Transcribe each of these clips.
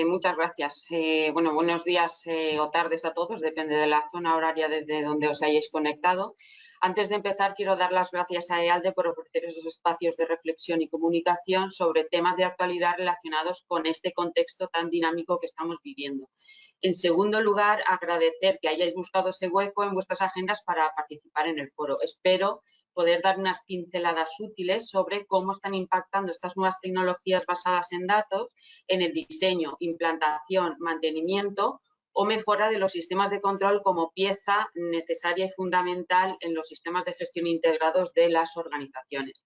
Muchas gracias. Bueno, buenos días o tardes a todos, depende de la zona horaria desde donde os hayáis conectado. Antes de empezar, quiero dar las gracias a EALDE por ofrecer esos espacios de reflexión y comunicación sobre temas de actualidad relacionados con este contexto tan dinámico que estamos viviendo. En segundo lugar, agradecer que hayáis buscado ese hueco en vuestras agendas para participar en el foro. Espero poder dar unas pinceladas útiles sobre cómo están impactando estas nuevas tecnologías basadas en datos en el diseño, implantación, mantenimiento o mejora de los sistemas de control como pieza necesaria y fundamental en los sistemas de gestión integrados de las organizaciones.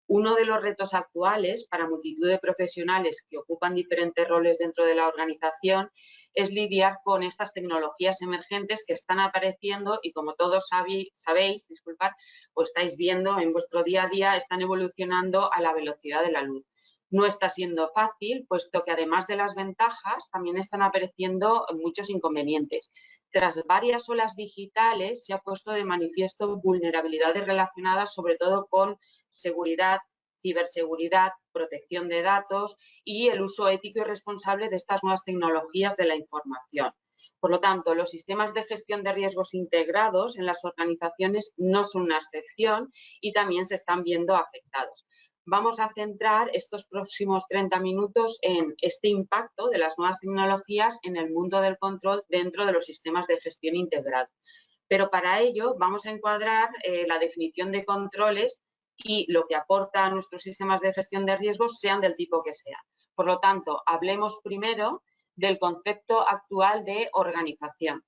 Uno de los retos actuales para multitud de profesionales que ocupan diferentes roles dentro de la organización es lidiar con estas tecnologías emergentes que están apareciendo y, como todos sabéis, disculpad, o estáis viendo en vuestro día a día, están evolucionando a la velocidad de la luz. No está siendo fácil, puesto que además de las ventajas, también están apareciendo muchos inconvenientes. Tras varias olas digitales, se ha puesto de manifiesto vulnerabilidades relacionadas sobre todo con seguridad, ciberseguridad, protección de datos y el uso ético y responsable de estas nuevas tecnologías de la información. Por lo tanto, los sistemas de gestión de riesgos integrados en las organizaciones no son una excepción y también se están viendo afectados. Vamos a centrar estos próximos 30 minutos en este impacto de las nuevas tecnologías en el mundo del control dentro de los sistemas de gestión integrado. Pero para ello vamos a encuadrar la definición de controles y lo que aporta a nuestros sistemas de gestión de riesgos, sean del tipo que sean. Por lo tanto, hablemos primero del concepto actual de organización.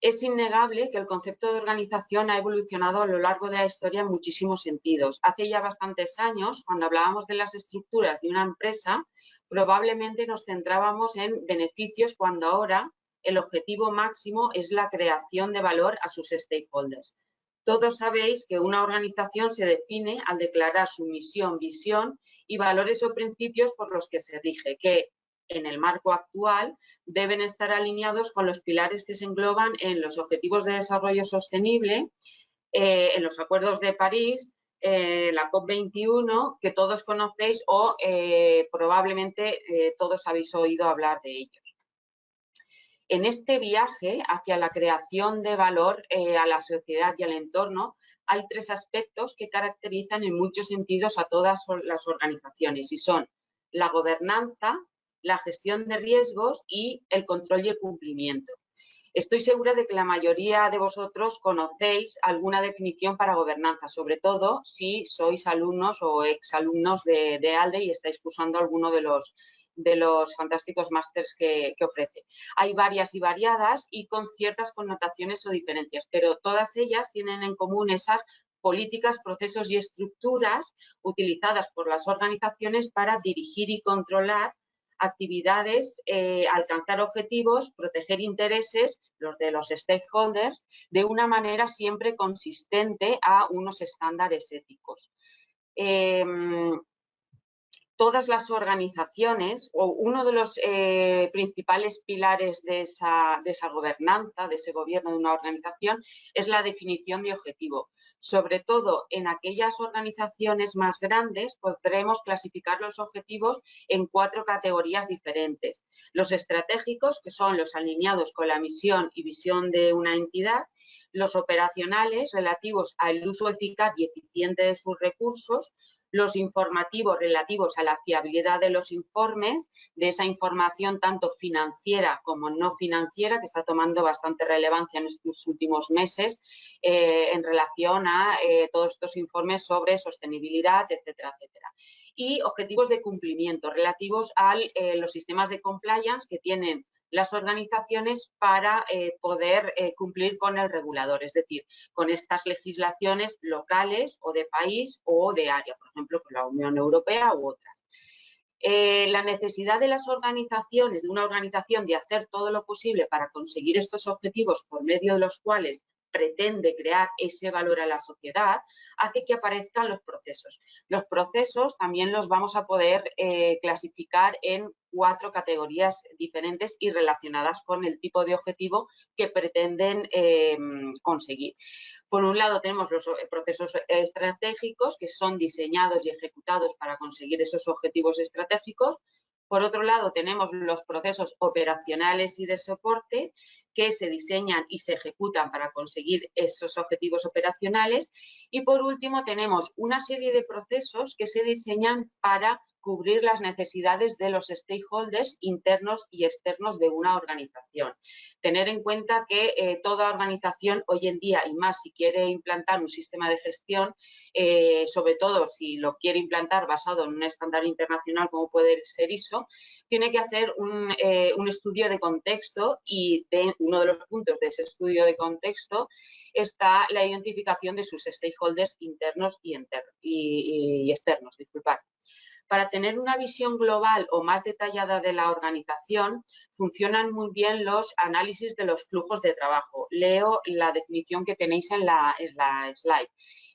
Es innegable que el concepto de organización ha evolucionado a lo largo de la historia en muchísimos sentidos. Hace ya bastantes años, cuando hablábamos de las estructuras de una empresa, probablemente nos centrábamos en beneficios, cuando ahora el objetivo máximo es la creación de valor a sus stakeholders. Todos sabéis que una organización se define al declarar su misión, visión y valores o principios por los que se rige, que en el marco actual deben estar alineados con los pilares que se engloban en los Objetivos de Desarrollo Sostenible, en los Acuerdos de París, la COP21, que todos conocéis o probablemente todos habéis oído hablar de ellos. En este viaje hacia la creación de valor a la sociedad y al entorno, hay tres aspectos que caracterizan en muchos sentidos a todas las organizaciones, y son la gobernanza, la gestión de riesgos y el control y el cumplimiento. Estoy segura de que la mayoría de vosotros conocéis alguna definición para gobernanza, sobre todo si sois alumnos o exalumnos de EALDE y estáis cursando alguno de los fantásticos másters que ofrece. Hay varias y variadas y con ciertas connotaciones o diferencias, pero todas ellas tienen en común esas políticas, procesos y estructuras utilizadas por las organizaciones para dirigir y controlar actividades, alcanzar objetivos, proteger intereses, los de los stakeholders, de una manera siempre consistente a unos estándares éticos. Todas las organizaciones, o uno de los principales pilares de esa gobernanza, de ese gobierno de una organización, es la definición de objetivo. Sobre todo en aquellas organizaciones más grandes podremos clasificar los objetivos en 4 categorías diferentes. Los estratégicos, que son los alineados con la misión y visión de una entidad; los operacionales, relativos al uso eficaz y eficiente de sus recursos; los informativos, relativos a la fiabilidad de los informes, de esa información tanto financiera como no financiera, que está tomando bastante relevancia en estos últimos meses en relación a todos estos informes sobre sostenibilidad, etcétera, etcétera. Y objetivos de cumplimiento relativos a los sistemas de compliance que tienen las organizaciones para poder cumplir con el regulador, es decir, con estas legislaciones locales o de país o de área, por ejemplo, con la Unión Europea u otras. La necesidad de las organizaciones, de una organización, de hacer todo lo posible para conseguir estos objetivos por medio de los cuales pretende crear ese valor a la sociedad, hace que aparezcan los procesos. Los procesos también los vamos a poder clasificar en 4 categorías diferentes y relacionadas con el tipo de objetivo que pretenden conseguir. Por un lado tenemos los procesos estratégicos, que son diseñados y ejecutados para conseguir esos objetivos estratégicos. Por otro lado, tenemos los procesos operacionales y de soporte que se diseñan y se ejecutan para conseguir esos objetivos operacionales. Y por último, tenemos una serie de procesos que se diseñan para cubrir las necesidades de los stakeholders internos y externos de una organización. Tener en cuenta que toda organización hoy en día, y más si quiere implantar un sistema de gestión, sobre todo si lo quiere implantar basado en un estándar internacional como puede ser ISO, tiene que hacer un estudio de contexto, y uno de los puntos de ese estudio de contexto está la identificación de sus stakeholders internos y externos. Disculpad. Para tener una visión global o más detallada de la organización, funcionan muy bien los análisis de los flujos de trabajo. Leo la definición que tenéis en la slide.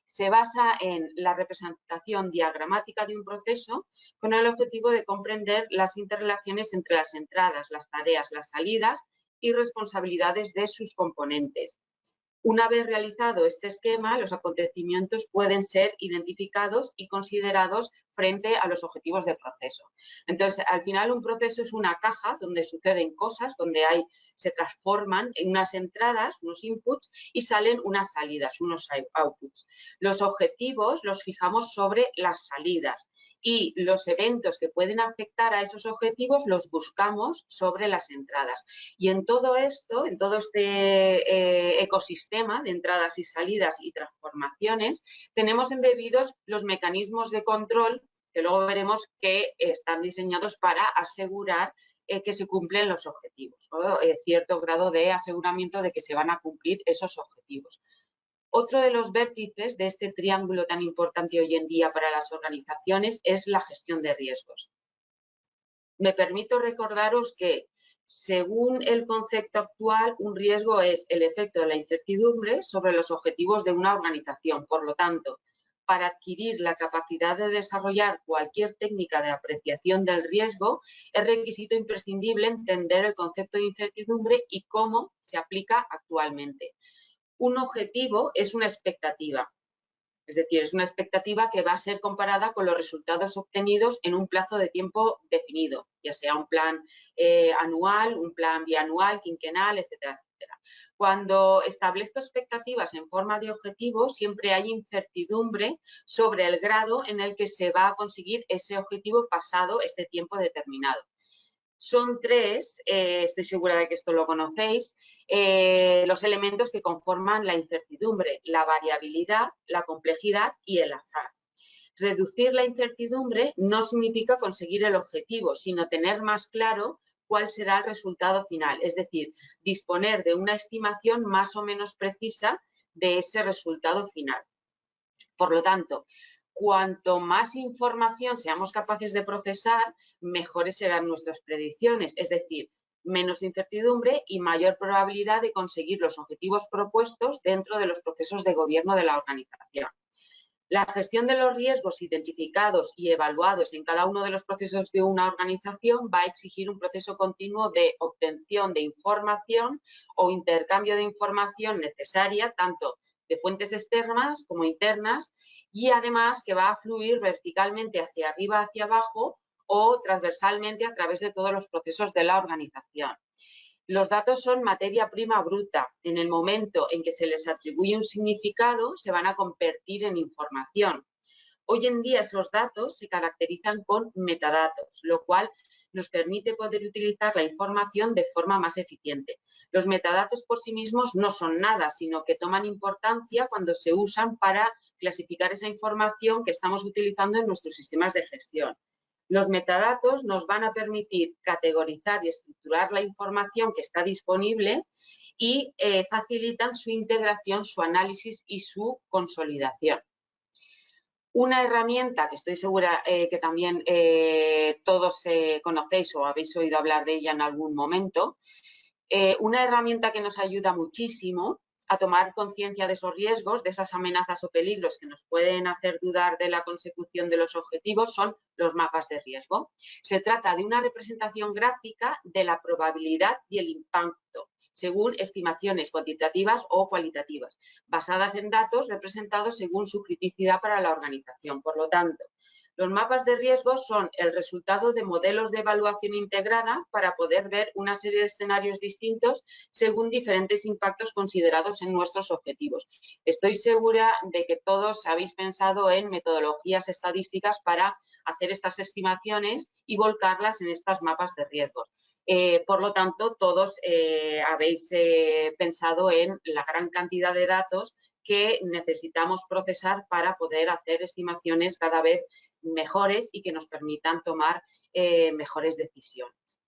Se basa en la representación diagramática de un proceso con el objetivo de comprender las interrelaciones entre las entradas, las tareas, las salidas y responsabilidades de sus componentes. Una vez realizado este esquema, los acontecimientos pueden ser identificados y considerados frente a los objetivos del proceso. Entonces, al final, un proceso es una caja donde suceden cosas, donde se transforman en unas entradas, unos inputs, y salen unas salidas, unos outputs. Los objetivos los fijamos sobre las salidas, y los eventos que pueden afectar a esos objetivos los buscamos sobre las entradas. Y en todo esto, en todo este ecosistema de entradas y salidas y transformaciones, tenemos embebidos los mecanismos de control, que luego veremos que están diseñados para asegurar que se cumplen los objetivos, o cierto grado de aseguramiento de que se van a cumplir esos objetivos. Otro de los vértices de este triángulo tan importante hoy en día para las organizaciones es la gestión de riesgos. Me permito recordaros que, según el concepto actual, un riesgo es el efecto de la incertidumbre sobre los objetivos de una organización. Por lo tanto, para adquirir la capacidad de desarrollar cualquier técnica de apreciación del riesgo, es requisito imprescindible entender el concepto de incertidumbre y cómo se aplica actualmente. Un objetivo es una expectativa. Es decir, es una expectativa que va a ser comparada con los resultados obtenidos en un plazo de tiempo definido, ya sea un plan anual, un plan bianual, quinquenal, etcétera, etcétera. Cuando establezco expectativas en forma de objetivo, siempre hay incertidumbre sobre el grado en el que se va a conseguir ese objetivo pasado este tiempo determinado. Son tres, estoy segura de que esto lo conocéis, los elementos que conforman la incertidumbre: la variabilidad, la complejidad y el azar. Reducir la incertidumbre no significa conseguir el objetivo, sino tener más claro cuál será el resultado final, es decir, disponer de una estimación más o menos precisa de ese resultado final. Por lo tanto, cuanto más información seamos capaces de procesar, mejores serán nuestras predicciones, es decir, menos incertidumbre y mayor probabilidad de conseguir los objetivos propuestos dentro de los procesos de gobierno de la organización. La gestión de los riesgos identificados y evaluados en cada uno de los procesos de una organización va a exigir un proceso continuo de obtención de información o intercambio de información necesaria, tanto de fuentes externas como internas, y además que va a fluir verticalmente hacia arriba, hacia abajo, o transversalmente a través de todos los procesos de la organización. Los datos son materia prima bruta. En el momento en que se les atribuye un significado, se van a convertir en información. Hoy en día esos datos se caracterizan con metadatos, lo cual nos permite poder utilizar la información de forma más eficiente. Los metadatos por sí mismos no son nada, sino que toman importancia cuando se usan para clasificar esa información que estamos utilizando en nuestros sistemas de gestión. Los metadatos nos van a permitir categorizar y estructurar la información que está disponible y facilitan su integración, su análisis y su consolidación. Una herramienta que estoy segura que también todos conocéis o habéis oído hablar de ella en algún momento, una herramienta que nos ayuda muchísimo a tomar conciencia de esos riesgos, de esas amenazas o peligros que nos pueden hacer dudar de la consecución de los objetivos, son los mapas de riesgo. Se trata de una representación gráfica de la probabilidad y el impacto, según estimaciones cuantitativas o cualitativas, basadas en datos representados según su criticidad para la organización. Por lo tanto, Los mapas de riesgos son el resultado de modelos de evaluación integrada para poder ver una serie de escenarios distintos según diferentes impactos considerados en nuestros objetivos. Estoy segura de que todos habéis pensado en metodologías estadísticas para hacer estas estimaciones y volcarlas en estos mapas de riesgos. Por lo tanto, todos habéis pensado en la gran cantidad de datos que necesitamos procesar para poder hacer estimaciones cada vez mejores y que nos permitan tomar mejores decisiones.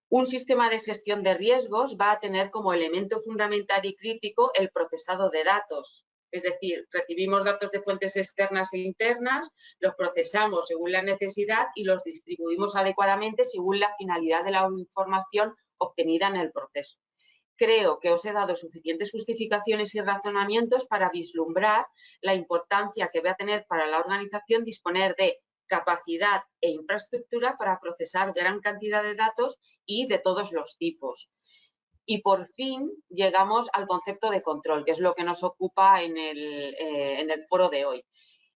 Un sistema de gestión de riesgos va a tener como elemento fundamental y crítico el procesado de datos. Es decir, recibimos datos de fuentes externas e internas, los procesamos según la necesidad y los distribuimos adecuadamente según la finalidad de la información obtenida en el proceso. Creo que os he dado suficientes justificaciones y razonamientos para vislumbrar la importancia que va a tener para la organización disponer de capacidad e infraestructura para procesar gran cantidad de datos y de todos los tipos. Y por fin llegamos al concepto de control, que es lo que nos ocupa en el foro de hoy.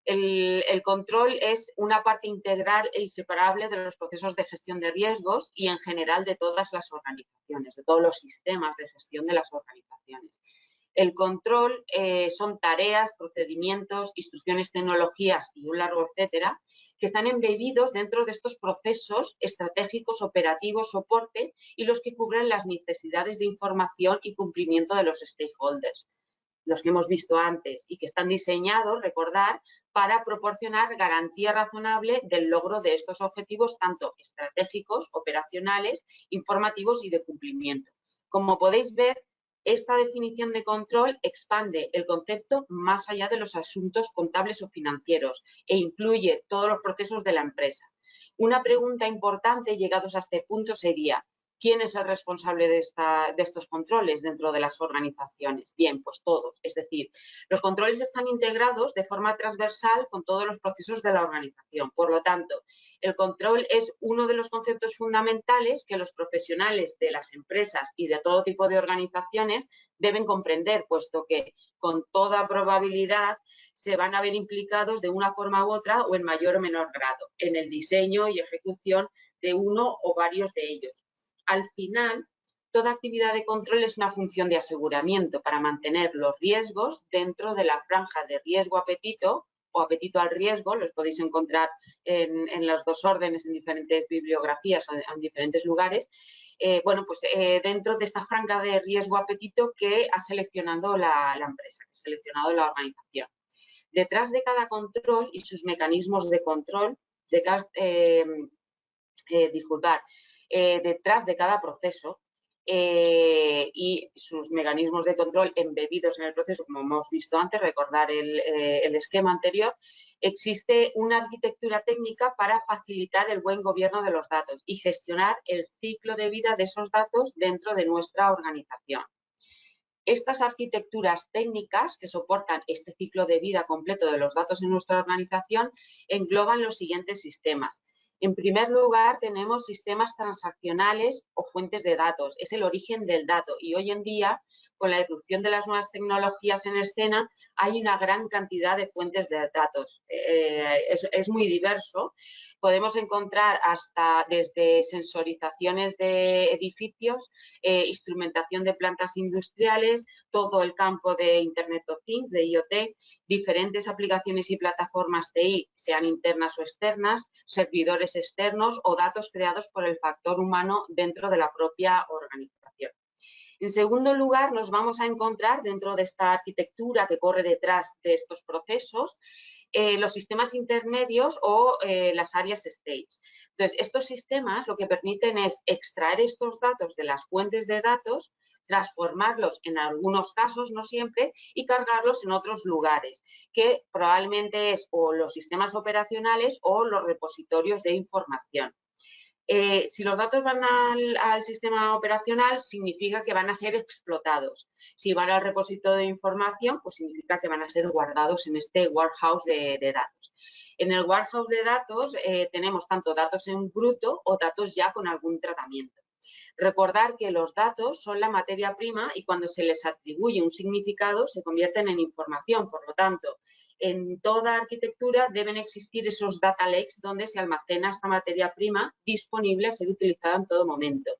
El control es una parte integral e inseparable de los procesos de gestión de riesgos y en general de todas las organizaciones, de todos los sistemas de gestión de las organizaciones. El control son tareas, procedimientos, instrucciones, tecnologías y un largo etcétera, que están embebidos dentro de estos procesos estratégicos, operativos, soporte y los que cubren las necesidades de información y cumplimiento de los stakeholders, los que hemos visto antes y que están diseñados, recordar, para proporcionar garantía razonable del logro de estos objetivos tanto estratégicos, operacionales, informativos y de cumplimiento. Como podéis ver, esta definición de control expande el concepto más allá de los asuntos contables o financieros e incluye todos los procesos de la empresa. Una pregunta importante llegados a este punto sería: ¿quién es el responsable de estos controles dentro de las organizaciones? Bien, pues todos. Es decir, los controles están integrados de forma transversal con todos los procesos de la organización. Por lo tanto, el control es uno de los conceptos fundamentales que los profesionales de las empresas y de todo tipo de organizaciones deben comprender, puesto que con toda probabilidad se van a ver implicados de una forma u otra o en mayor o menor grado en el diseño y ejecución de uno o varios de ellos. Al final, toda actividad de control es una función de aseguramiento para mantener los riesgos dentro de la franja de riesgo-apetito o apetito al riesgo, los podéis encontrar en los dos órdenes en diferentes bibliografías o en diferentes lugares, dentro de esta franja de riesgo-apetito que ha seleccionado la empresa, que ha seleccionado la organización. Detrás de cada control y sus mecanismos de control, detrás de cada proceso y sus mecanismos de control embebidos en el proceso, como hemos visto antes, recordar el esquema anterior, existe una arquitectura técnica para facilitar el buen gobierno de los datos y gestionar el ciclo de vida de esos datos dentro de nuestra organización. Estas arquitecturas técnicas que soportan este ciclo de vida completo de los datos en nuestra organización engloban los siguientes sistemas. En primer lugar, tenemos sistemas transaccionales o fuentes de datos. Es el origen del dato y hoy en día, con la irrupción de las nuevas tecnologías en escena, hay una gran cantidad de fuentes de datos. Es muy diverso. Podemos encontrar hasta desde sensorizaciones de edificios, instrumentación de plantas industriales, todo el campo de Internet of Things, de IoT, diferentes aplicaciones y plataformas TI, sean internas o externas, servidores externos o datos creados por el factor humano dentro de la propia organización. En segundo lugar, nos vamos a encontrar dentro de esta arquitectura que corre detrás de estos procesos, los sistemas intermedios o las áreas stage. Entonces, estos sistemas lo que permiten es extraer estos datos de las fuentes de datos, transformarlos en algunos casos, no siempre, y cargarlos en otros lugares, que probablemente es o los sistemas operacionales o los repositorios de información. Si los datos van al sistema operacional, significa que van a ser explotados. Si van al repositorio de información, pues significa que van a ser guardados en este warehouse de datos. En el warehouse de datos tenemos tanto datos en bruto o datos ya con algún tratamiento. Recordar que los datos son la materia prima y cuando se les atribuye un significado se convierten en información. Por lo tanto, en toda arquitectura deben existir esos data lakes donde se almacena esta materia prima disponible a ser utilizada en todo momento.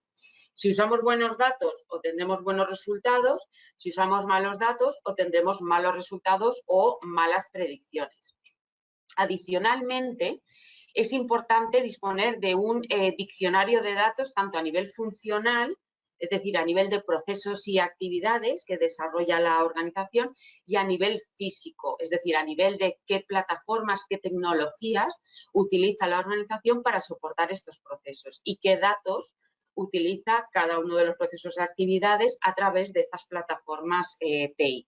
Si usamos buenos datos, obtendremos buenos resultados. Si usamos malos datos, obtendremos malos resultados o malas predicciones. Adicionalmente, es importante disponer de un diccionario de datos tanto a nivel funcional, es decir, a nivel de procesos y actividades que desarrolla la organización, y a nivel físico, es decir, a nivel de qué plataformas, qué tecnologías utiliza la organización para soportar estos procesos y qué datos utiliza cada uno de los procesos de actividades a través de estas plataformas TI.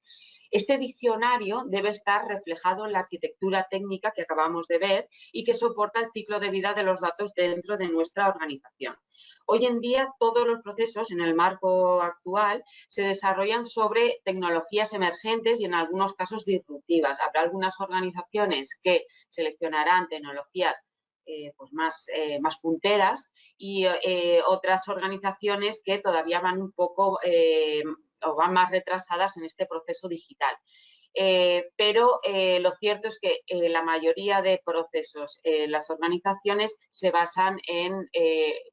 Este diccionario debe estar reflejado en la arquitectura técnica que acabamos de ver y que soporta el ciclo de vida de los datos dentro de nuestra organización. Hoy en día todos los procesos en el marco actual se desarrollan sobre tecnologías emergentes y en algunos casos disruptivas. Habrá algunas organizaciones que seleccionarán tecnologías pues más punteras y otras organizaciones que todavía van un poco o van más retrasadas en este proceso digital. Pero lo cierto es que la mayoría de procesos, las organizaciones se basan en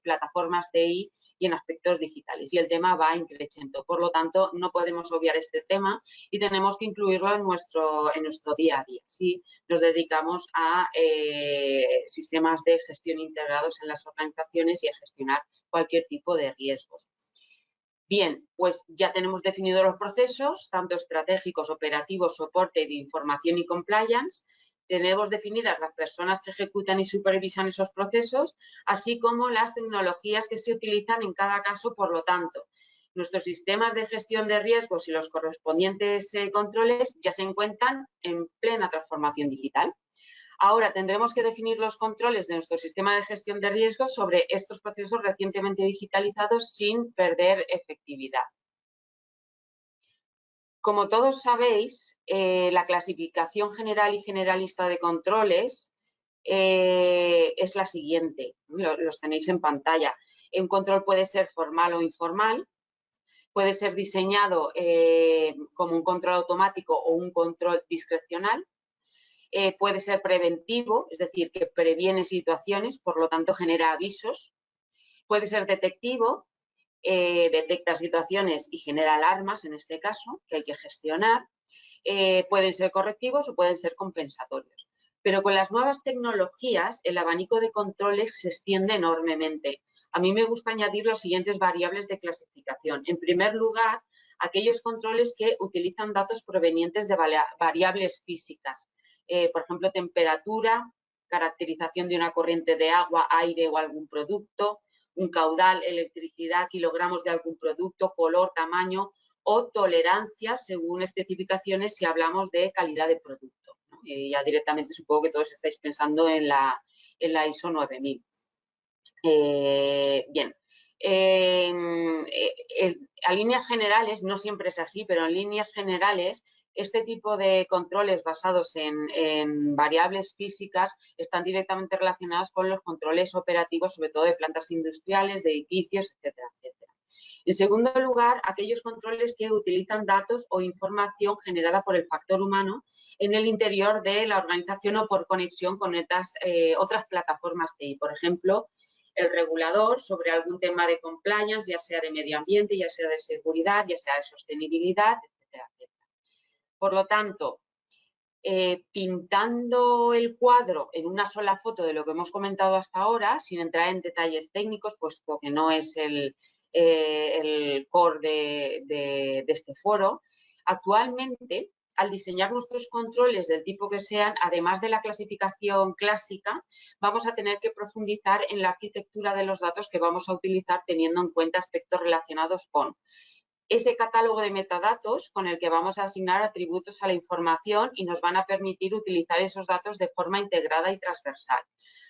plataformas TI y en aspectos digitales y el tema va increciendo. Por lo tanto, no podemos obviar este tema y tenemos que incluirlo en nuestro día a día. Si nos dedicamos a sistemas de gestión integrados en las organizaciones y a gestionar cualquier tipo de riesgos. Bien, pues ya tenemos definidos los procesos, tanto estratégicos, operativos, soporte de información y compliance. Tenemos definidas las personas que ejecutan y supervisan esos procesos, así como las tecnologías que se utilizan en cada caso. Por lo tanto, nuestros sistemas de gestión de riesgos y los correspondientes controles ya se encuentran en plena transformación digital. Ahora tendremos que definir los controles de nuestro sistema de gestión de riesgos sobre estos procesos recientemente digitalizados sin perder efectividad. Como todos sabéis, la clasificación general y generalista de controles es la siguiente, los tenéis en pantalla. Un control puede ser formal o informal, puede ser diseñado como un control automático o un control discrecional. Puede ser preventivo, es decir, que previene situaciones, por lo tanto genera avisos. Puede ser detectivo, detecta situaciones y genera alarmas, en este caso, que hay que gestionar. Pueden ser correctivos o pueden ser compensatorios. Pero con las nuevas tecnologías, el abanico de controles se extiende enormemente. A mí me gusta añadir las siguientes variables de clasificación. En primer lugar, aquellos controles que utilizan datos provenientes de variables físicas. Por ejemplo, temperatura, caracterización de una corriente de agua, aire o algún producto, un caudal, electricidad, kilogramos de algún producto, color, tamaño o tolerancia según especificaciones si hablamos de calidad de producto. Ya directamente supongo que todos estáis pensando en la ISO 9000. Bien. A líneas generales, no siempre es así, pero en líneas generales, este tipo de controles basados en variables físicas están directamente relacionados con los controles operativos, sobre todo de plantas industriales, de edificios, etcétera, etcétera. En segundo lugar, aquellos controles que utilizan datos o información generada por el factor humano en el interior de la organización o por conexión con otras plataformas TI. Por ejemplo, el regulador sobre algún tema de compliance, ya sea de medio ambiente, ya sea de seguridad, ya sea de sostenibilidad, etcétera, etcétera. Por lo tanto, pintando el cuadro en una sola foto de lo que hemos comentado hasta ahora, sin entrar en detalles técnicos, puesto que no es el core de este foro, actualmente, al diseñar nuestros controles del tipo que sean, además de la clasificación clásica, vamos a tener que profundizar en la arquitectura de los datos que vamos a utilizar teniendo en cuenta aspectos relacionados con ese catálogo de metadatos con el que vamos a asignar atributos a la información y nos van a permitir utilizar esos datos de forma integrada y transversal.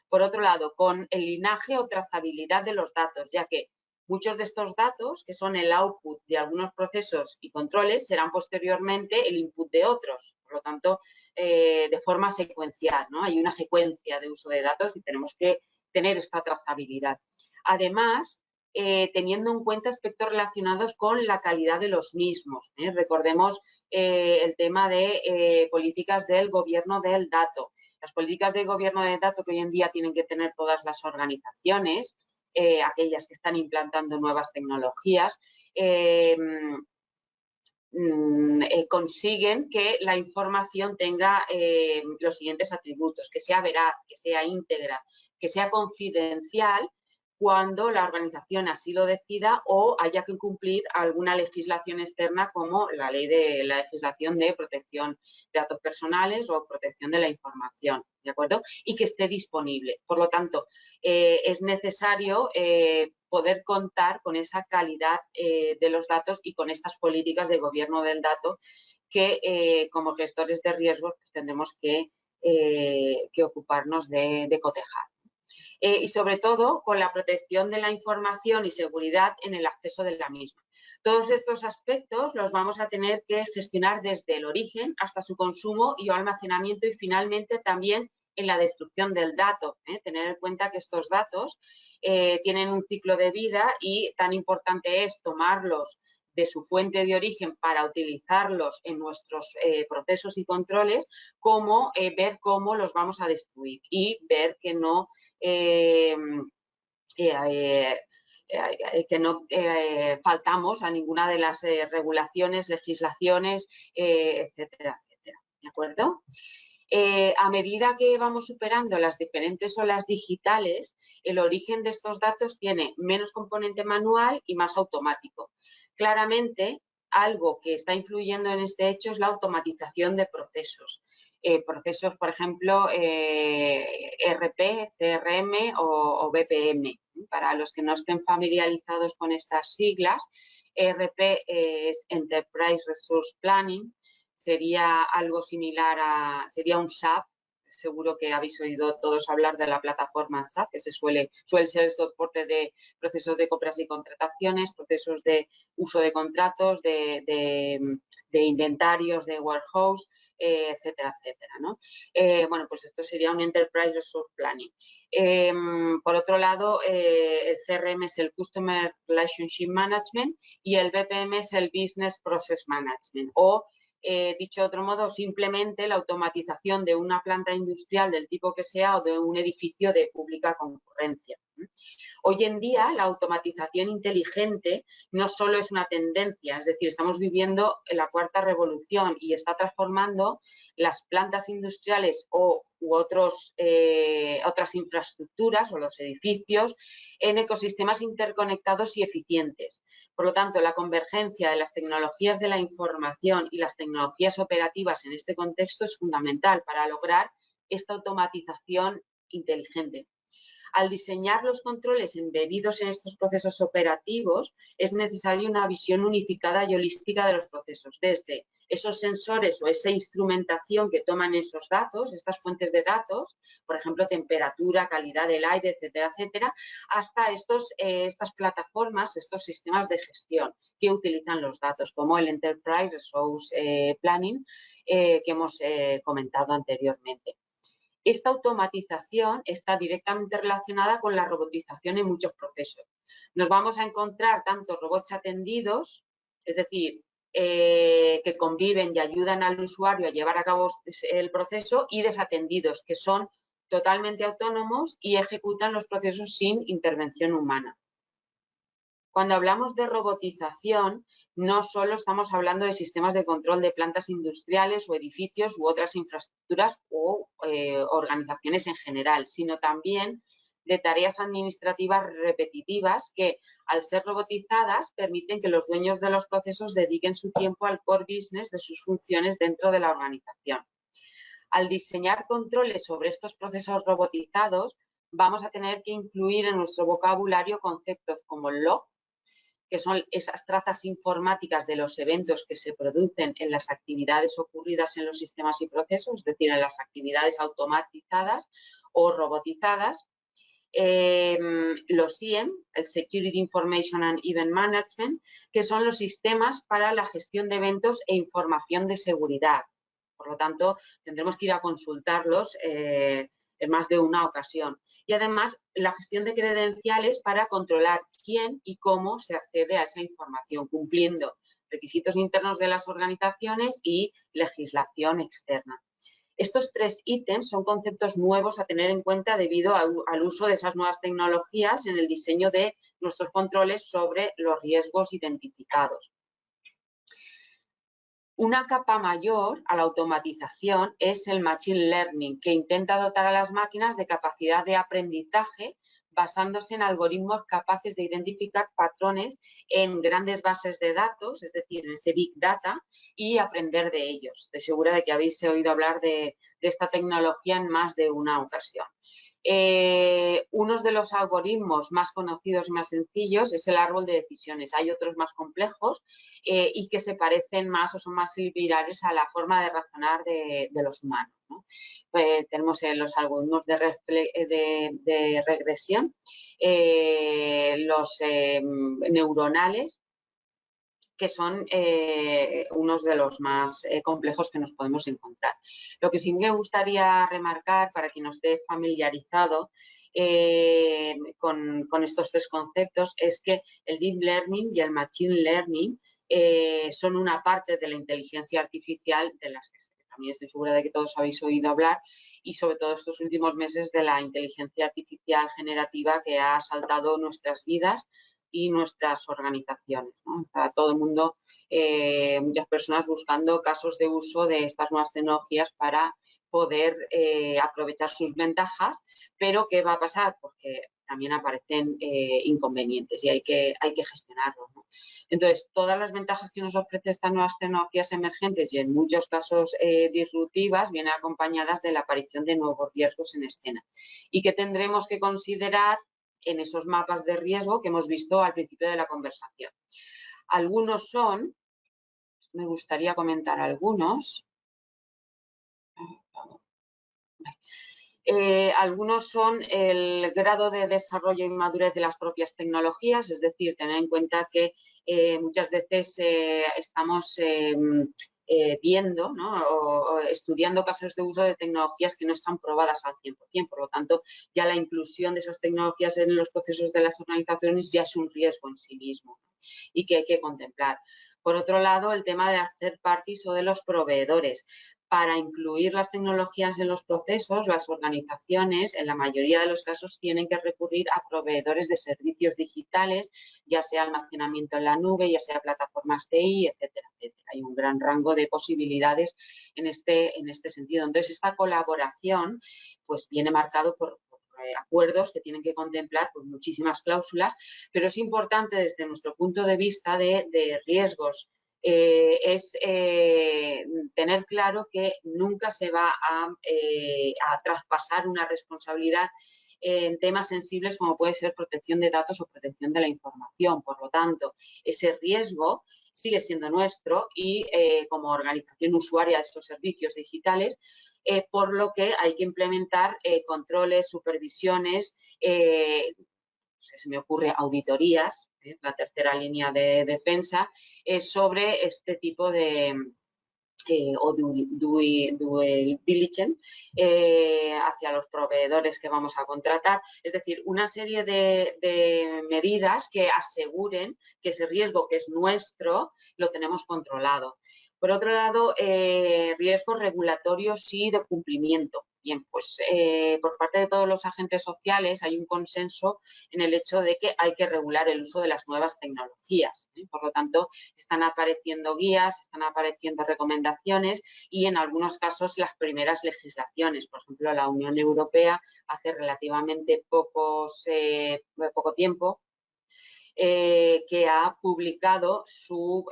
Por otro lado, con el linaje o trazabilidad de los datos, ya que muchos de estos datos, que son el output de algunos procesos y controles, serán posteriormente el input de otros. Por lo tanto, de forma secuencial, ¿no? Hay una secuencia de uso de datos y tenemos que tener esta trazabilidad. Además, teniendo en cuenta aspectos relacionados con la calidad de los mismos. Recordemos el tema de políticas del gobierno del dato. Las políticas de gobierno del dato que hoy en día tienen que tener todas las organizaciones, aquellas que están implantando nuevas tecnologías, consiguen que la información tenga los siguientes atributos: que sea veraz, que sea íntegra, que sea confidencial cuando la organización así lo decida o haya que cumplir alguna legislación externa, como la legislación de protección de datos personales o protección de la información, ¿de acuerdo? Y que esté disponible. Por lo tanto, es necesario poder contar con esa calidad de los datos y con estas políticas de gobierno del dato que como gestores de riesgos pues, tendremos que ocuparnos de cotejar. Y sobre todo con la protección de la información y seguridad en el acceso de la misma. Todos estos aspectos los vamos a tener que gestionar desde el origen hasta su consumo y almacenamiento, y finalmente también en la destrucción del dato. Tener en cuenta que estos datos tienen un ciclo de vida y tan importante es tomarlos de su fuente de origen para utilizarlos en nuestros procesos y controles, como ver cómo los vamos a destruir y ver que no faltamos a ninguna de las regulaciones, legislaciones, etcétera, etcétera. ¿De acuerdo? A medida que vamos superando las diferentes olas digitales, el origen de estos datos tiene menos componente manual y más automático. Claramente, algo que está influyendo en este hecho es la automatización de procesos. Procesos, por ejemplo, ERP, CRM o BPM. Para los que no estén familiarizados con estas siglas, ERP es Enterprise Resource Planning. Sería algo similar sería un SAP. Seguro que habéis oído todos hablar de la plataforma SAP, que suele ser el soporte de procesos de compras y contrataciones, procesos de uso de contratos, de inventarios, de warehouse, etcétera, etcétera, ¿no? Bueno, pues esto sería un Enterprise Resource Planning. Por otro lado, el CRM es el Customer Relationship Management y el BPM es el Business Process Management, o dicho de otro modo, simplemente la automatización de una planta industrial del tipo que sea o de un edificio de pública concurrencia. Hoy en día, la automatización inteligente no solo es una tendencia, es decir, estamos viviendo la cuarta revolución y está transformando las plantas industriales u otras infraestructuras o los edificios en ecosistemas interconectados y eficientes. Por lo tanto, la convergencia de las tecnologías de la información y las tecnologías operativas en este contexto es fundamental para lograr esta automatización inteligente. Al diseñar los controles embebidos en estos procesos operativos, es necesaria una visión unificada y holística de los procesos, desde esos sensores o esa instrumentación que toman esos datos, estas fuentes de datos, por ejemplo, temperatura, calidad del aire, etcétera, etcétera, hasta estas plataformas, estos sistemas de gestión que utilizan los datos, como el Enterprise Resource Planning que hemos comentado anteriormente. Esta automatización está directamente relacionada con la robotización en muchos procesos. Nos vamos a encontrar tanto robots atendidos, es decir, que conviven y ayudan al usuario a llevar a cabo el proceso, y desatendidos, que son totalmente autónomos y ejecutan los procesos sin intervención humana. Cuando hablamos de robotización, no solo estamos hablando de sistemas de control de plantas industriales o edificios u otras infraestructuras o organizaciones en general, sino también de tareas administrativas repetitivas que, al ser robotizadas, permiten que los dueños de los procesos dediquen su tiempo al core business de sus funciones dentro de la organización. Al diseñar controles sobre estos procesos robotizados, vamos a tener que incluir en nuestro vocabulario conceptos como el log, que son esas trazas informáticas de los eventos que se producen en las actividades ocurridas en los sistemas y procesos, es decir, en las actividades automatizadas o robotizadas. Los SIEM, el Security Information and Event Management, que son los sistemas para la gestión de eventos e información de seguridad. Por lo tanto, tendremos que ir a consultarlos en más de una ocasión. Y además, la gestión de credenciales para controlar quién y cómo se accede a esa información, cumpliendo requisitos internos de las organizaciones y legislación externa. Estos 3 ítems son conceptos nuevos a tener en cuenta debido al uso de esas nuevas tecnologías en el diseño de nuestros controles sobre los riesgos identificados. Una capa mayor a la automatización es el Machine Learning, que intenta dotar a las máquinas de capacidad de aprendizaje basándose en algoritmos capaces de identificar patrones en grandes bases de datos, es decir, en ese Big Data, y aprender de ellos. Estoy segura de que habéis oído hablar de esta tecnología en más de una ocasión. Uno de los algoritmos más conocidos y más sencillos es el árbol de decisiones. Hay otros más complejos y que se parecen más o son más similares a la forma de razonar de los humanos, ¿no? Tenemos los algoritmos de regresión, los neuronales, que son unos de los más complejos que nos podemos encontrar. Lo que sí me gustaría remarcar, para quien no esté familiarizado con estos 3 conceptos, es que el Deep Learning y el Machine Learning son una parte de la inteligencia artificial de las que también estoy segura de que todos habéis oído hablar, y sobre todo estos últimos meses de la inteligencia artificial generativa que ha asaltado nuestras vidas y nuestras organizaciones, ¿no? Está todo el mundo, muchas personas buscando casos de uso de estas nuevas tecnologías para poder aprovechar sus ventajas, pero ¿qué va a pasar? Porque también aparecen inconvenientes y hay que gestionarlos, ¿no? Entonces, todas las ventajas que nos ofrecen estas nuevas tecnologías emergentes y en muchos casos disruptivas vienen acompañadas de la aparición de nuevos riesgos en escena. ¿Y qué tendremos que considerar en esos mapas de riesgo que hemos visto al principio de la conversación? Algunos son, me gustaría comentar algunos. Algunos son el grado de desarrollo y madurez de las propias tecnologías, es decir, tener en cuenta que muchas veces estamos viendo, ¿no? o estudiando casos de uso de tecnologías que no están probadas al 100%. Por lo tanto, ya la inclusión de esas tecnologías en los procesos de las organizaciones ya es un riesgo en sí mismo, ¿no? Y que hay que contemplar. Por otro lado, el tema de hacer parties o de los proveedores. Para incluir las tecnologías en los procesos, las organizaciones, en la mayoría de los casos, tienen que recurrir a proveedores de servicios digitales, ya sea almacenamiento en la nube, ya sea plataformas TI, etcétera, etcétera. Hay un gran rango de posibilidades en este sentido. Entonces, esta colaboración pues viene marcado por acuerdos que tienen que contemplar pues, muchísimas cláusulas, pero es importante desde nuestro punto de vista de riesgos, es tener claro que nunca se va a traspasar una responsabilidad en temas sensibles como puede ser protección de datos o protección de la información. Por lo tanto, ese riesgo sigue siendo nuestro y como organización usuaria de estos servicios digitales, por lo que hay que implementar controles, supervisiones, se me ocurre auditorías, la tercera línea de defensa, sobre este tipo de o due diligence hacia los proveedores que vamos a contratar. Es decir, una serie de medidas que aseguren que ese riesgo que es nuestro lo tenemos controlado. Por otro lado, riesgos regulatorios y de cumplimiento. Bien, pues por parte de todos los agentes sociales hay un consenso en el hecho de que hay que regular el uso de las nuevas tecnologías. Por lo tanto, están apareciendo guías, están apareciendo recomendaciones y en algunos casos las primeras legislaciones. Por ejemplo, la Unión Europea hace relativamente poco tiempo que ha publicado su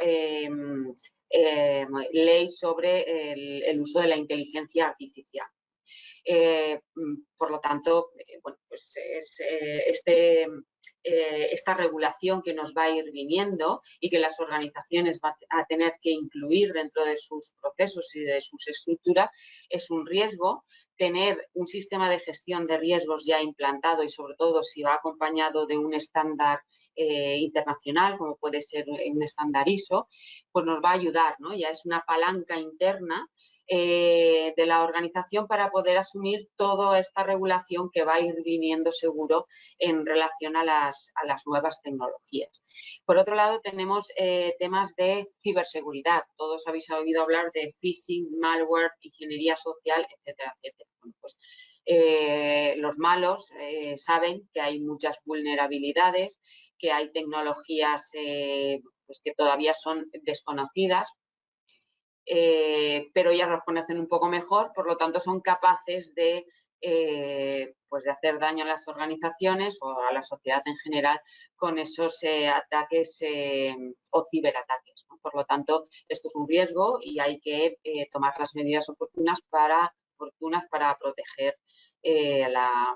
ley sobre el uso de la inteligencia artificial. Por lo tanto, bueno, pues es esta regulación que nos va a ir viniendo y que las organizaciones van a tener que incluir dentro de sus procesos y de sus estructuras es un riesgo. Tener un sistema de gestión de riesgos ya implantado y sobre todo si va acompañado de un estándar internacional, como puede ser un estándar ISO, pues nos va a ayudar, ¿no? Ya es una palanca interna de la organización para poder asumir toda esta regulación que va a ir viniendo seguro en relación a las nuevas tecnologías. Por otro lado, tenemos temas de ciberseguridad. Todos habéis oído hablar de phishing, malware, ingeniería social, etcétera, etcétera. Bueno, pues, los malos saben que hay muchas vulnerabilidades, que hay tecnologías pues que todavía son desconocidas, pero ellas los conocen un poco mejor, por lo tanto son capaces de, pues de hacer daño a las organizaciones o a la sociedad en general con esos ataques o ciberataques, ¿no? Por lo tanto, esto es un riesgo y hay que tomar las medidas oportunas para proteger la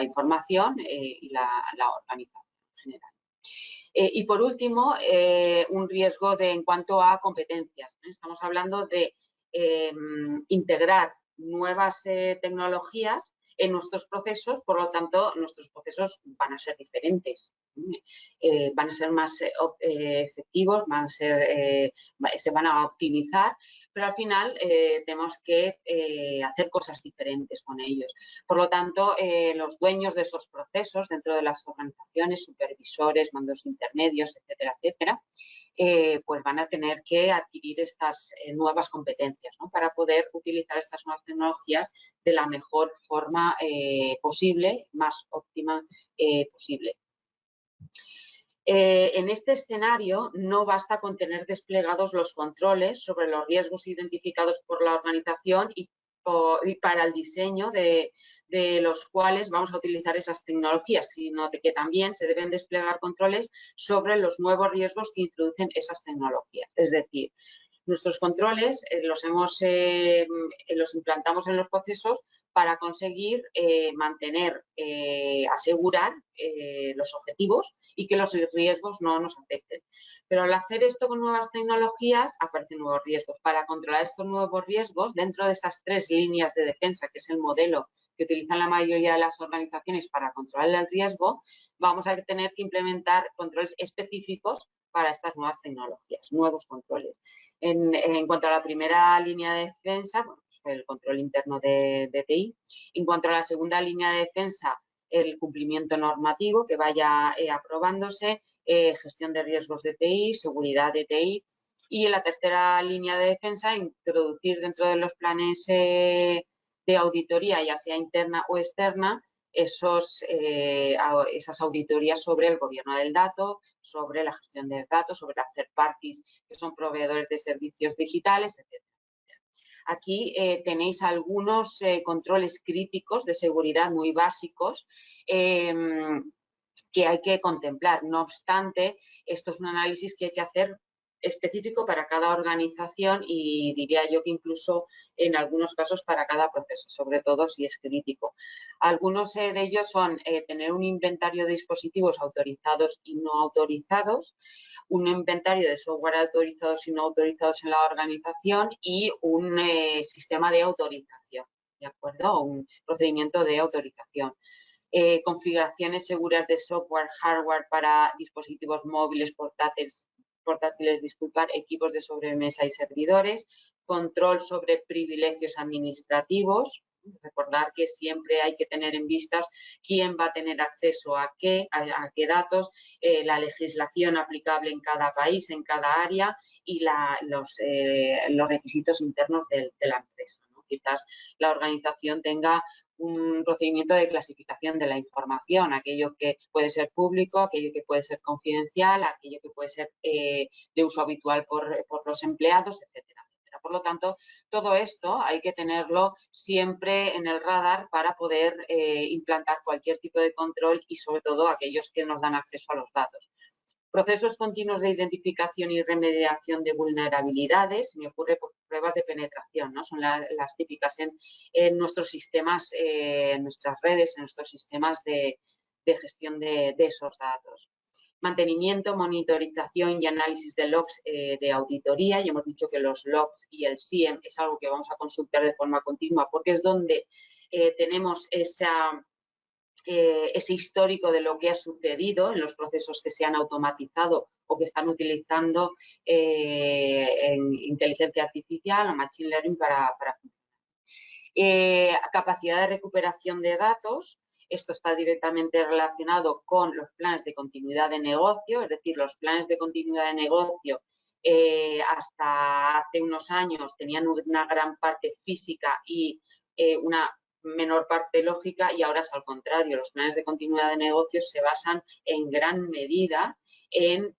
información y la organización en general. Y por último, un riesgo en cuanto a competencias. Estamos hablando de integrar nuevas tecnologías en nuestros procesos, por lo tanto, nuestros procesos van a ser diferentes, van a ser más efectivos, se van a optimizar, pero al final tenemos que hacer cosas diferentes con ellos. Por lo tanto, los dueños de esos procesos dentro de las organizaciones, supervisores, mandos intermedios, etcétera, etcétera, pues van a tener que adquirir estas nuevas competencias, ¿no? Para poder utilizar estas nuevas tecnologías de la mejor forma posible, más óptima posible. En este escenario no basta con tener desplegados los controles sobre los riesgos identificados por la organización y para el diseño de los cuales vamos a utilizar esas tecnologías, sino que también se deben desplegar controles sobre los nuevos riesgos que introducen esas tecnologías. Es decir, nuestros controles los implantamos en los procesos para conseguir mantener, asegurar los objetivos y que los riesgos no nos afecten. Pero al hacer esto con nuevas tecnologías aparecen nuevos riesgos. Para controlar estos nuevos riesgos, dentro de esas 3 líneas de defensa, que es el modelo que utilizan la mayoría de las organizaciones para controlar el riesgo, vamos a tener que implementar controles específicos para estas nuevas tecnologías, nuevos controles. En cuanto a la primera línea de defensa, bueno, pues el control interno de TI. En cuanto a la segunda línea de defensa, el cumplimiento normativo que vaya aprobándose, gestión de riesgos de TI, seguridad de TI. Y en la tercera línea de defensa, introducir dentro de los planes de auditoría, ya sea interna o externa, esas auditorías sobre el gobierno del dato, sobre la gestión de datos, sobre las third parties que son proveedores de servicios digitales, etc. Aquí tenéis algunos controles críticos de seguridad muy básicos que hay que contemplar. No obstante, esto es un análisis que hay que hacer específico para cada organización y diría yo que incluso en algunos casos para cada proceso, sobre todo si es crítico. Algunos de ellos son tener un inventario de dispositivos autorizados y no autorizados, un inventario de software autorizados y no autorizados en la organización y un sistema de autorización, ¿de acuerdo? Un procedimiento de autorización. Configuraciones seguras de software, hardware para dispositivos móviles, portátiles, equipos de sobremesa y servidores, control sobre privilegios administrativos. Recordar que siempre hay que tener en vistas quién va a tener acceso a qué datos, la legislación aplicable en cada país, en cada área y los requisitos internos de la empresa, ¿no? Quizás la organización tenga un procedimiento de clasificación de la información, aquello que puede ser público, aquello que puede ser confidencial, aquello que puede ser de uso habitual por los empleados, etcétera, etcétera. Por lo tanto, todo esto hay que tenerlo siempre en el radar para poder implantar cualquier tipo de control y sobre todo aquellos que nos dan acceso a los datos. Procesos continuos de identificación y remediación de vulnerabilidades, me ocurre por pruebas de penetración, ¿no? Son las típicas en nuestros sistemas, en nuestras redes, en nuestros sistemas de gestión de esos datos. Mantenimiento, monitorización y análisis de logs de auditoría. Y hemos dicho que los logs y el SIEM es algo que vamos a consultar de forma continua porque es donde tenemos ese histórico de lo que ha sucedido en los procesos que se han automatizado o que están utilizando en inteligencia artificial o machine learning para funcionar. Capacidad de recuperación de datos. Esto está directamente relacionado con los planes de continuidad de negocio, es decir, los planes de continuidad de negocio hasta hace unos años tenían una gran parte física y una menor parte lógica, y ahora es al contrario. Los planes de continuidad de negocio se basan en gran medida en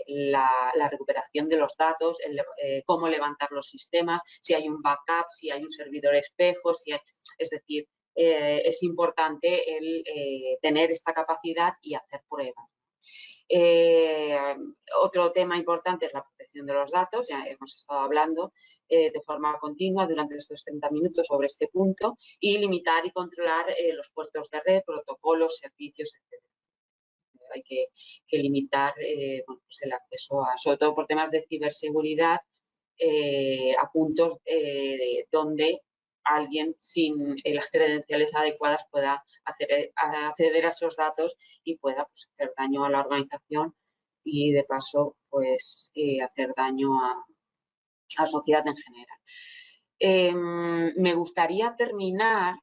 la recuperación de los datos, cómo levantar los sistemas, si hay un backup, si hay un servidor espejo, es decir, es importante el tener esta capacidad y hacer pruebas. Otro tema importante es la protección de los datos. Ya hemos estado hablando de forma continua durante estos 30 minutos sobre este punto, y limitar y controlar los puertos de red, protocolos, servicios, etc. Hay que limitar bueno, pues el acceso sobre todo por temas de ciberseguridad, a puntos donde alguien sin las credenciales adecuadas pueda acceder a esos datos y pueda, pues, hacer daño a la organización y, de paso, pues hacer daño a la sociedad en general. Me gustaría terminar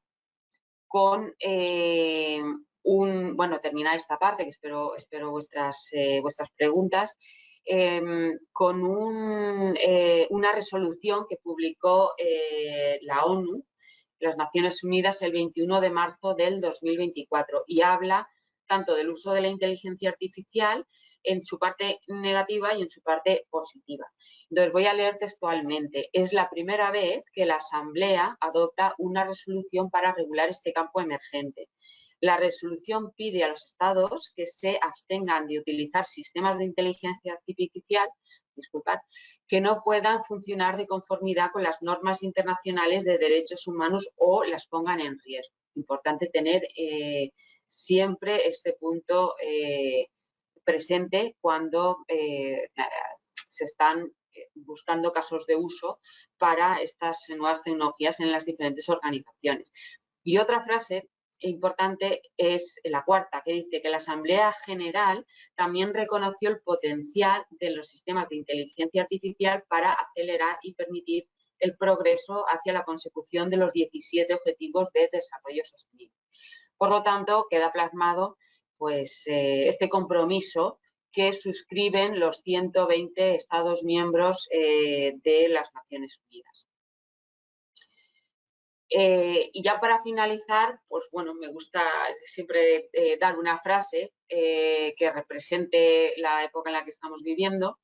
con terminar esta parte, que espero vuestras preguntas, con una resolución que publicó la ONU, las Naciones Unidas, el 21 de marzo del 2024, y habla tanto del uso de la inteligencia artificial en su parte negativa y en su parte positiva. Entonces, voy a leer textualmente. Es la primera vez que la Asamblea adopta una resolución para regular este campo emergente. La resolución pide a los Estados que se abstengan de utilizar sistemas de inteligencia artificial, que no puedan funcionar de conformidad con las normas internacionales de derechos humanos o las pongan en riesgo. Importante tener siempre este punto presente cuando se están buscando casos de uso para estas nuevas tecnologías en las diferentes organizaciones. Y otra frase importante es la cuarta, que dice que la Asamblea General también reconoció el potencial de los sistemas de inteligencia artificial para acelerar y permitir el progreso hacia la consecución de los 17 Objetivos de Desarrollo Sostenible. Por lo tanto, queda plasmado pues este compromiso que suscriben los 120 Estados miembros de las Naciones Unidas. Y ya para finalizar, pues bueno, me gusta siempre dar una frase que represente la época en la que estamos viviendo.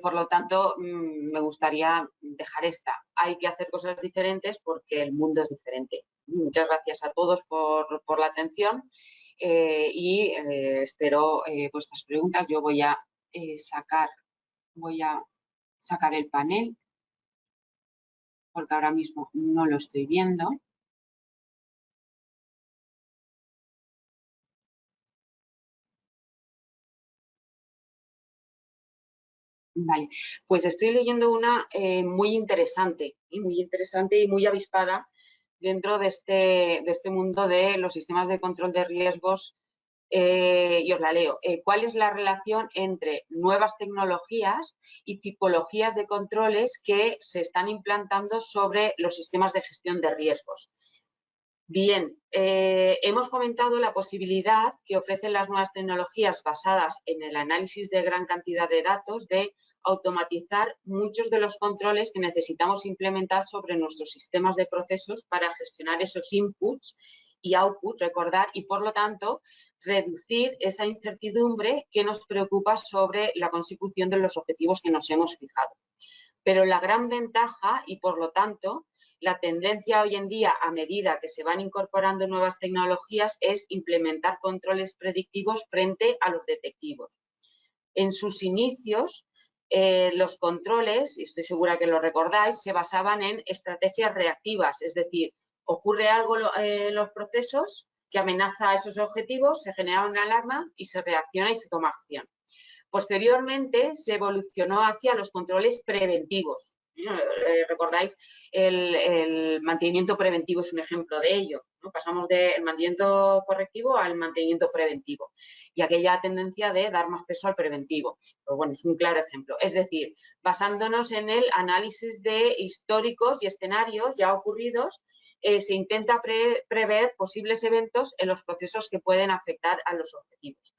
Por lo tanto, me gustaría dejar esta. Hay que hacer cosas diferentes porque el mundo es diferente. Muchas gracias a todos por la atención y espero vuestras preguntas. Yo voy a sacar el panel porque ahora mismo no lo estoy viendo. Vale, pues estoy leyendo una muy interesante y muy avispada dentro de este mundo de los sistemas de control de riesgos, y os la leo. ¿Cuál es la relación entre nuevas tecnologías y tipologías de controles que se están implantando sobre los sistemas de gestión de riesgos? Bien, hemos comentado la posibilidad que ofrecen las nuevas tecnologías basadas en el análisis de gran cantidad de datos de automatizar muchos de los controles que necesitamos implementar sobre nuestros sistemas de procesos para gestionar esos inputs y outputs, recordar, y por lo tanto reducir esa incertidumbre que nos preocupa sobre la consecución de los objetivos que nos hemos fijado. Pero la gran ventaja, y por lo tanto la tendencia hoy en día, a medida que se van incorporando nuevas tecnologías, es implementar controles predictivos frente a los detectivos. En sus inicios, los controles, y estoy segura que lo recordáis, se basaban en estrategias reactivas, es decir, ocurre algo en los procesos que amenaza a esos objetivos, se genera una alarma y se reacciona y se toma acción. Posteriormente, se evolucionó hacia los controles preventivos, Recordáis, el mantenimiento preventivo es un ejemplo de ello, ¿no? Pasamos del mantenimiento correctivo al mantenimiento preventivo y aquella tendencia de dar más peso al preventivo. Pues bueno, es un claro ejemplo. Es decir, basándonos en el análisis de históricos y escenarios ya ocurridos, se intenta prever posibles eventos en los procesos que pueden afectar a los objetivos.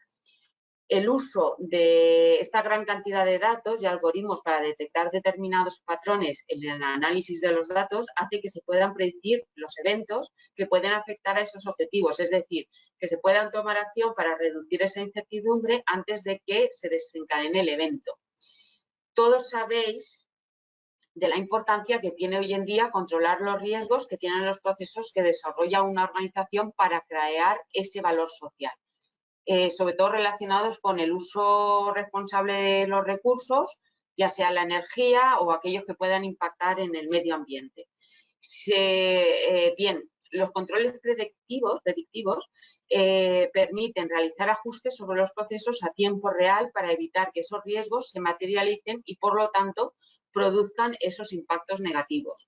El uso de esta gran cantidad de datos y algoritmos para detectar determinados patrones en el análisis de los datos hace que se puedan predecir los eventos que pueden afectar a esos objetivos, es decir, que se puedan tomar acción para reducir esa incertidumbre antes de que se desencadene el evento. Todos sabéis de la importancia que tiene hoy en día controlar los riesgos que tienen los procesos que desarrolla una organización para crear ese valor social. Sobre todo relacionados con el uso responsable de los recursos, ya sea la energía o aquellos que puedan impactar en el medio ambiente. Bien, los controles predictivos permiten realizar ajustes sobre los procesos a tiempo real para evitar que esos riesgos se materialicen y, por lo tanto, produzcan esos impactos negativos.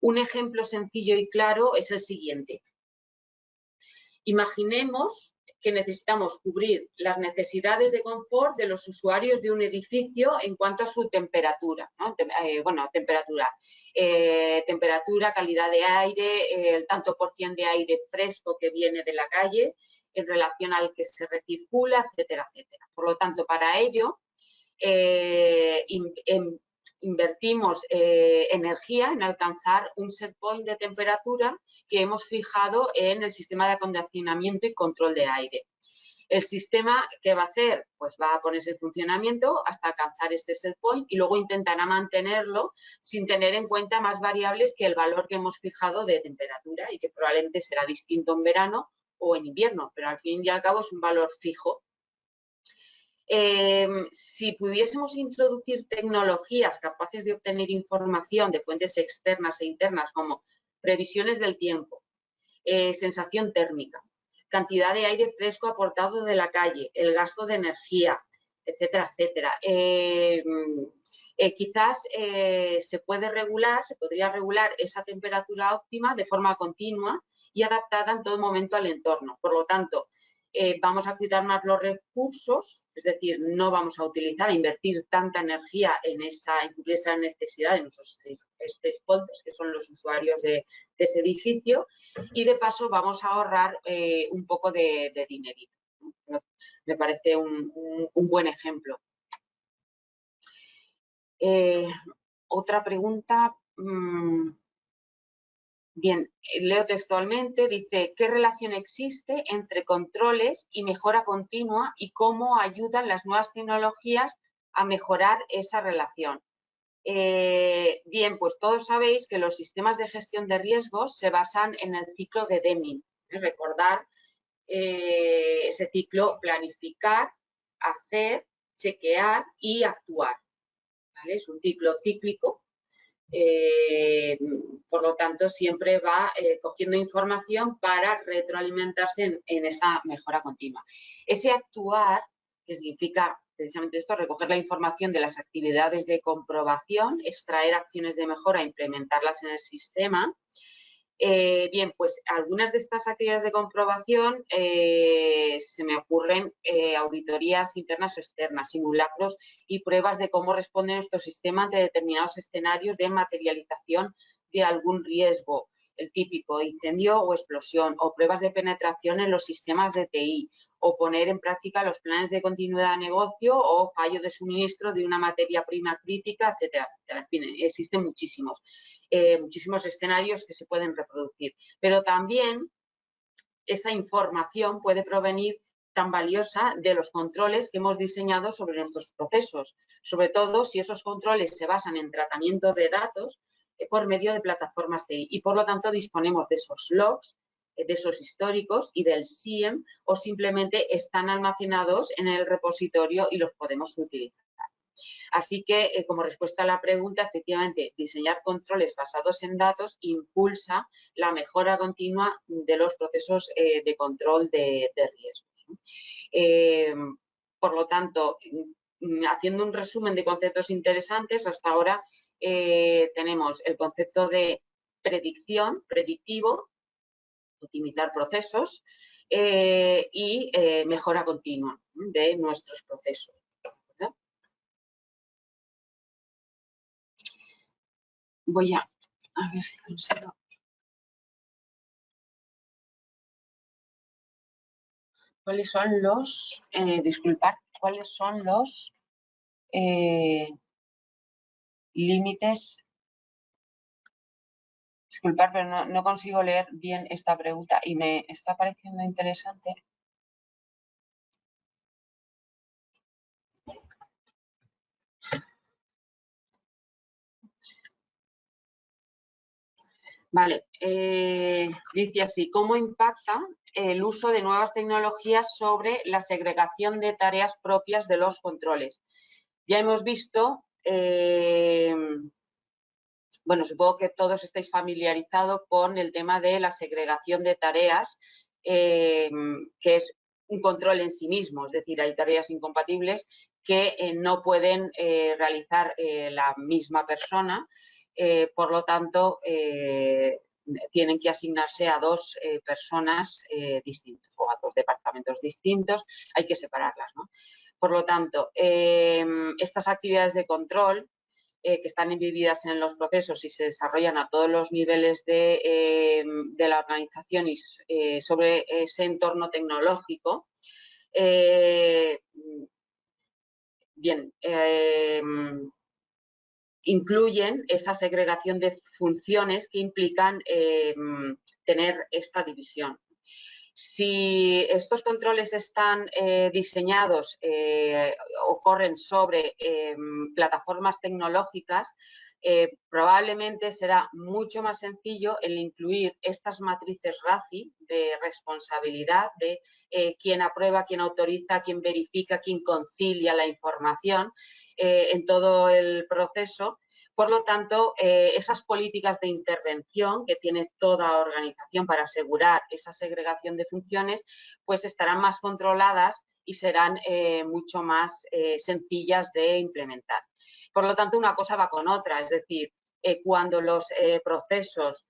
Un ejemplo sencillo y claro es el siguiente. Imaginemos que necesitamos cubrir las necesidades de confort de los usuarios de un edificio en cuanto a su temperatura, ¿no? Temperatura, calidad de aire, el tanto por cien de aire fresco que viene de la calle en relación al que se recircula, etcétera, etcétera. Por lo tanto, para ello, invertimos energía en alcanzar un set point de temperatura que hemos fijado en el sistema de acondicionamiento y control de aire. El sistema, ¿qué va a hacer? Pues va a ponerse en funcionamiento hasta alcanzar este set point y luego intentará mantenerlo sin tener en cuenta más variables que el valor que hemos fijado de temperatura y que probablemente será distinto en verano o en invierno, pero al fin y al cabo es un valor fijo. Si pudiésemos introducir tecnologías capaces de obtener información de fuentes externas e internas como previsiones del tiempo, sensación térmica, cantidad de aire fresco aportado de la calle, el gasto de energía, etcétera, etcétera. Quizás se podría regular esa temperatura óptima de forma continua y adaptada en todo momento al entorno. Por lo tanto, vamos a cuidar más los recursos, es decir, no vamos a invertir tanta energía en cubrir esa necesidad de nuestros stakeholders, que son los usuarios de ese edificio, y de paso vamos a ahorrar un poco de dinerito. Me parece un buen ejemplo. Otra pregunta. Bien, leo textualmente, dice, ¿qué relación existe entre controles y mejora continua y cómo ayudan las nuevas tecnologías a mejorar esa relación? Bien, pues todos sabéis que los sistemas de gestión de riesgos se basan en el ciclo de Deming. Recordar ese ciclo: planificar, hacer, chequear y actuar. ¿Vale? Es un ciclo cíclico. Por lo tanto, siempre va cogiendo información para retroalimentarse en esa mejora continua. Ese actuar, que significa precisamente esto, recoger la información de las actividades de comprobación, extraer acciones de mejora e implementarlas en el sistema. Bien, pues algunas de estas actividades de comprobación se me ocurren auditorías internas o externas, simulacros y pruebas de cómo responde nuestro sistema ante determinados escenarios de materialización de algún riesgo, el típico incendio o explosión, o pruebas de penetración en los sistemas de TI, o poner en práctica los planes de continuidad de negocio o fallo de suministro de una materia prima crítica, etcétera, etcétera. En fin, existen muchísimos escenarios que se pueden reproducir. Pero también esa información puede provenir tan valiosa de los controles que hemos diseñado sobre nuestros procesos, sobre todo si esos controles se basan en tratamiento de datos por medio de plataformas TI y, por lo tanto, disponemos de esos logs, de esos históricos y del SIEM, o simplemente están almacenados en el repositorio y los podemos utilizar. Así que, como respuesta a la pregunta, efectivamente, diseñar controles basados en datos impulsa la mejora continua de los procesos de control de riesgos, ¿no? Por lo tanto, haciendo un resumen de conceptos interesantes, hasta ahora tenemos el concepto de predicción, predictivo, optimizar procesos y mejora continua de nuestros procesos. ¿Verdad? Voy a ver si consigo. ¿Cuáles son los, disculpad, cuáles son los límites? Disculpad, pero no consigo leer bien esta pregunta y me está pareciendo interesante. Vale, dice así, ¿cómo impacta el uso de nuevas tecnologías sobre la segregación de tareas propias de los controles? Ya hemos visto, bueno, supongo que todos estáis familiarizados con el tema de la segregación de tareas, que es un control en sí mismo, es decir, hay tareas incompatibles que no pueden realizar la misma persona. Por lo tanto, tienen que asignarse a dos personas distintas o a dos departamentos distintos, hay que separarlas, ¿no? Por lo tanto, estas actividades de control que están embebidas en los procesos y se desarrollan a todos los niveles de la organización y sobre ese entorno tecnológico, bien, incluyen esa segregación de funciones que implican tener esta división. Si estos controles están diseñados o corren sobre plataformas tecnológicas, probablemente será mucho más sencillo el incluir estas matrices RACI de responsabilidad de quién aprueba, quién autoriza, quién verifica, quién concilia la información en todo el proceso. Por lo tanto, esas políticas de intervención que tiene toda organización para asegurar esa segregación de funciones, pues estarán más controladas y serán mucho más sencillas de implementar. Por lo tanto, una cosa va con otra, es decir, cuando los procesos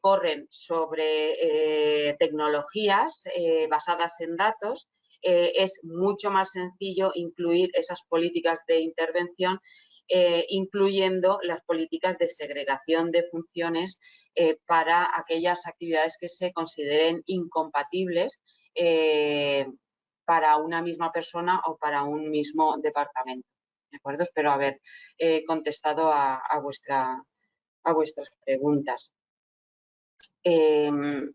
corren sobre tecnologías basadas en datos, es mucho más sencillo incluir esas políticas de intervención, incluyendo las políticas de segregación de funciones para aquellas actividades que se consideren incompatibles para una misma persona o para un mismo departamento. ¿De acuerdo? Espero haber contestado a vuestras preguntas. Bien,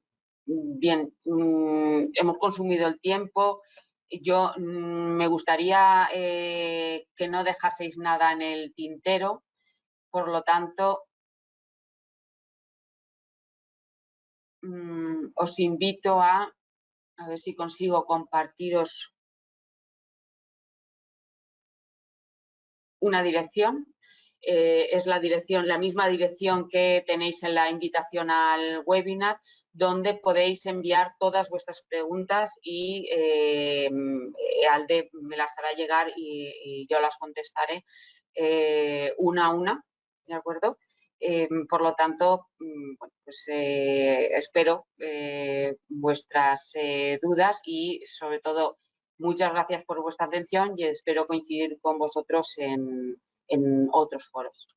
hemos consumido el tiempo. Yo me gustaría que no dejaseis nada en el tintero, por lo tanto, os invito a ver si consigo compartiros una dirección. Es la misma dirección que tenéis en la invitación al webinar, donde podéis enviar todas vuestras preguntas y Alde me las hará llegar y yo las contestaré una a una, ¿de acuerdo? Por lo tanto, bueno, pues espero vuestras dudas y, sobre todo, muchas gracias por vuestra atención y espero coincidir con vosotros en otros foros.